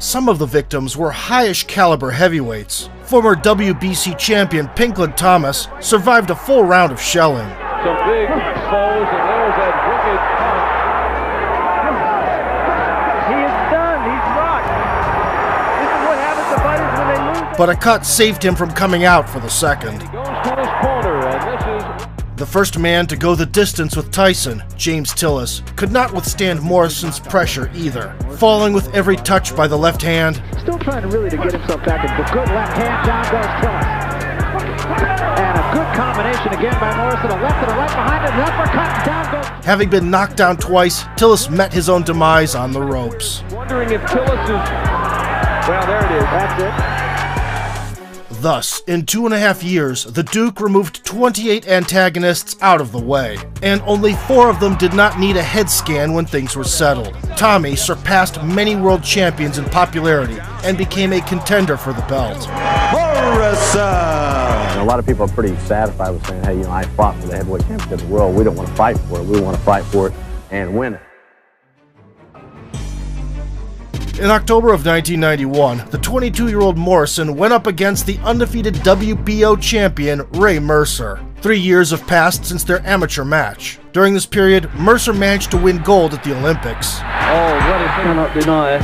Some of the victims were highish caliber heavyweights. Former WBC champion Pinklid Thomas survived a full round of shelling. Some big exposed, and there's that wicked punch. He is done. He's rocked. This is what happens to fighters when they lose. But a cut saved him from coming out for the second. He goes to his corner, and this is... The first man to go the distance with Tyson, James Tillis, could not withstand Morrison's pressure either, falling with every touch by the left hand. Still trying to get himself back into a good left hand. Down goes Tillis. And a good combination again by Morrison. A left and a right behind it. An uppercut. Down goes. Having been knocked down twice, Tillis met his own demise on the ropes. Wondering if Tillis is... Well, there it is. That's it. Thus, in 2.5 years, the Duke removed 28 antagonists out of the way, and only 4 of them did not need a head scan when things were settled. Tommy surpassed many world champions in popularity and became a contender for the belt. Morrison! A lot of people are pretty satisfied with saying, hey, I fought for the heavyweight championship of the world. We don't want to fight for it. We want to fight for it and win it. In October of 1991, the 22-year-old Morrison went up against the undefeated WBO champion Ray Mercer. 3 years have passed since their amateur match. During this period, Mercer managed to win gold at the Olympics. Oh, what he cannot deny.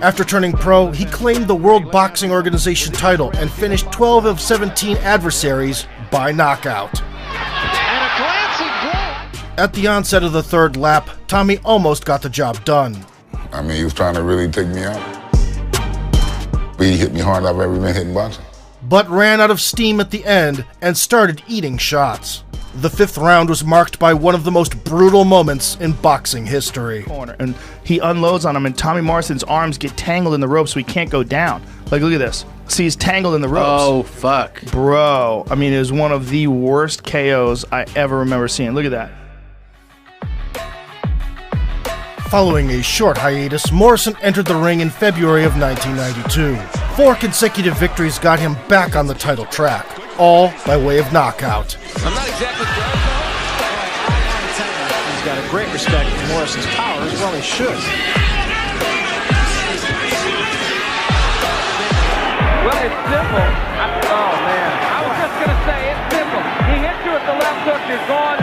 After turning pro, he claimed the World Boxing Organization title and finished 12 of 17 adversaries by knockout. And a glancing blow. At the onset of the third lap, Tommy almost got the job done. I mean, he was trying to really take me out. He hit me hard I've ever been hit in boxing. But ran out of steam at the end and started eating shots. The 5th round was marked by one of the most brutal moments in boxing history. Corner, and he unloads on him, and Tommy Morrison's arms get tangled in the ropes so he can't go down. Like, look at this. See, he's tangled in the ropes. Oh, fuck. Bro, I mean, it was one of the worst KOs I ever remember seeing. Look at that. Following a short hiatus, Morrison entered the ring in February of 1992. 4 consecutive victories got him back on the title track, all by way of knockout. I'm not exactly sure. He's got a great respect for Morrison's power, as well he should. Well, it's simple. Oh, man. I was just going to say, it's simple. He hits you at the left hook, you're gone.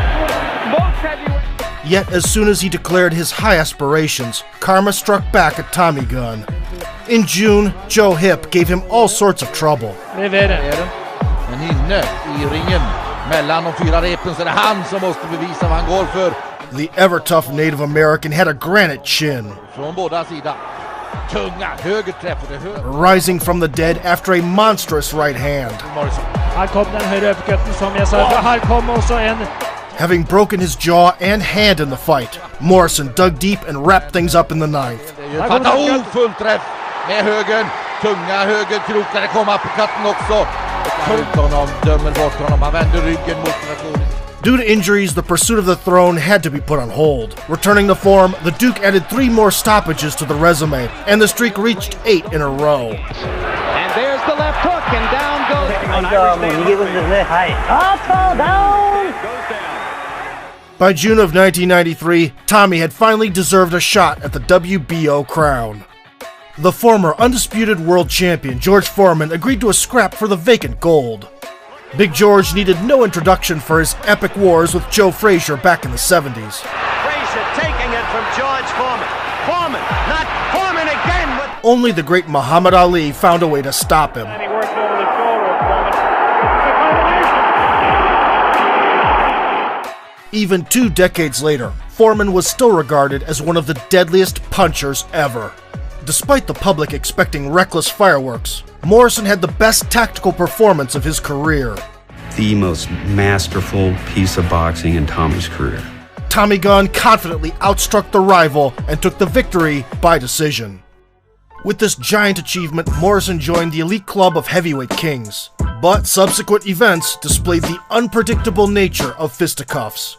Most heavyweight... Yet, as soon as he declared his high aspirations, karma struck back at Tommy Gunn. In June, Joe Hipp gave him all sorts of trouble. Men inne i ringen mellan de 4 repen så är det han som måste bevisa vad han går för. The ever-tough Native American had a granite chin. Från båda sidor. Tunga högerträff och det höger. Rising from the dead after a monstrous right hand. Här kom den högra uppercutten som jag sa. Här kom också en... Having broken his jaw and hand in the fight, Morrison dug deep and wrapped things up in the 9th. Full träff med högern. Tunga högerkrokar, det kom uppercutten också. Honom dömer bort honom. Han vänder ryggen mot nationen. Due to injuries, the pursuit of the throne had to be put on hold. Returning to form, the Duke added 3 more stoppages to the resume, and the streak reached 8 in a row. And there's the left hook, and down goes... By June of 1993, Tommy had finally deserved a shot at the WBO crown. The former undisputed world champion George Foreman agreed to a scrap for the vacant gold. Big George needed no introduction for his epic wars with Joe Frazier back in the 70s. Frazier taking it from George Foreman. Foreman, not Foreman again. But only the great Muhammad Ali found a way to stop him. He worked over the shoulder of Foreman. Even 2 decades later, Foreman was still regarded as one of the deadliest punchers ever. Despite the public expecting reckless fireworks, Morrison had the best tactical performance of his career. The most masterful piece of boxing in Tommy's career. Tommy Gunn confidently outstruck the rival and took the victory by decision. With this giant achievement, Morrison joined the elite club of heavyweight kings. But subsequent events displayed the unpredictable nature of fisticuffs.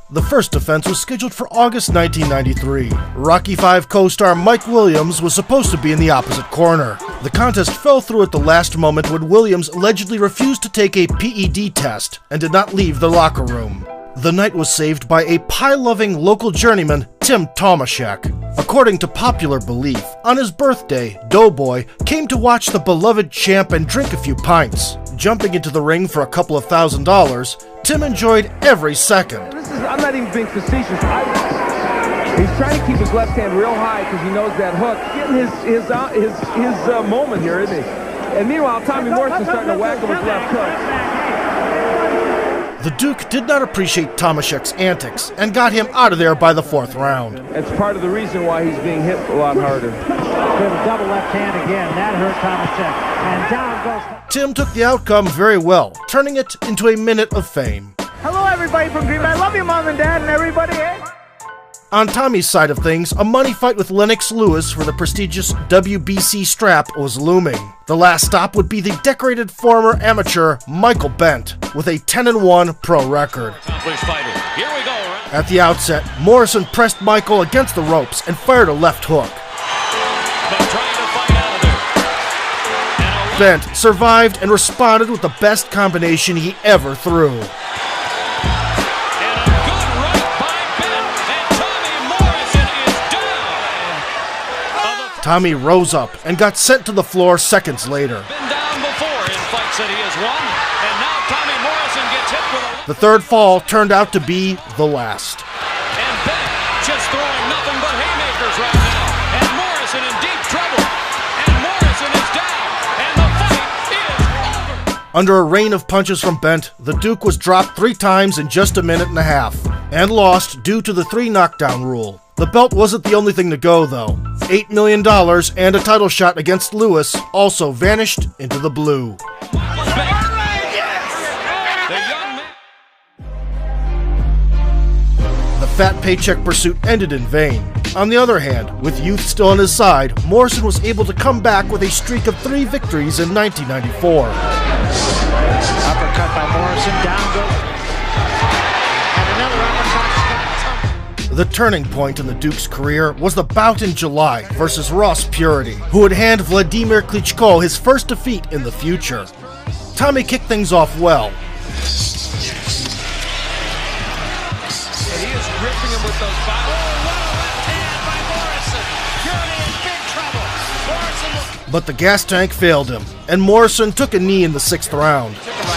The first defense was scheduled for August 1993. Rocky V co-star Mike Williams was supposed to be in the opposite corner. The contest fell through at the last moment when Williams allegedly refused to take a PED test and did not leave the locker room. The night was saved by a pie-loving local journeyman, Tim Tomaszek. According to popular belief, on his birthday, Doughboy came to watch the beloved champ and drink a few pints. Jumping into the ring for a couple of $1,000s, Tim enjoyed every second. I'm not even being facetious. He's trying to keep his left hand real high because he knows that hook. Getting his moment here, isn't he? And meanwhile, Tommy Morrison's starting to whack him with left hook. The Duke did not appreciate Tomaszek's antics and got him out of there by the 4th round. It's part of the reason why he's being hit a lot harder. With a double left hand again, that hurt Tomaszek. And down goes... Tim took the outcome very well, turning it into a minute of fame. Hello, everybody from Green Bay. I love you, Mom and Dad, and everybody. On Tommy's side of things, a money fight with Lennox Lewis for the prestigious WBC strap was looming. The last stop would be the decorated former amateur Michael Bent, with a 10-1 pro record. At the outset, Morrison pressed Michael against the ropes and fired a left hook. Bent survived and responded with the best combination he ever threw. Tommy rose up and got sent to the floor seconds later. The third fall turned out to be the last. And Ben just throwing nothing but haymakers right now. And Morrison in deep trouble. And Morrison is down. And the fight is over. Under a rain of punches from Bent, the Duke was dropped 3 times in just a minute and a half, and lost due to the 3 knockdown rule. The belt wasn't the only thing to go, though. $8 million and a title shot against Lewis also vanished into the blue. The fat paycheck pursuit ended in vain. On the other hand, with youth still on his side, Morrison was able to come back with a streak of 3 victories in 1994. Uppercut by Morrison, down goes. And another uppercut. The turning point in the Duke's career was the bout in July versus Ross Purity, who would hand Vladimir Klitschko his first defeat in the future. Tommy kicked things off well. And he is gripping him with those bows. Oh, what a left hand by Morrison. Purity in big trouble. Morrison But the gas tank failed him, and Morrison took a knee in the 6th round. took him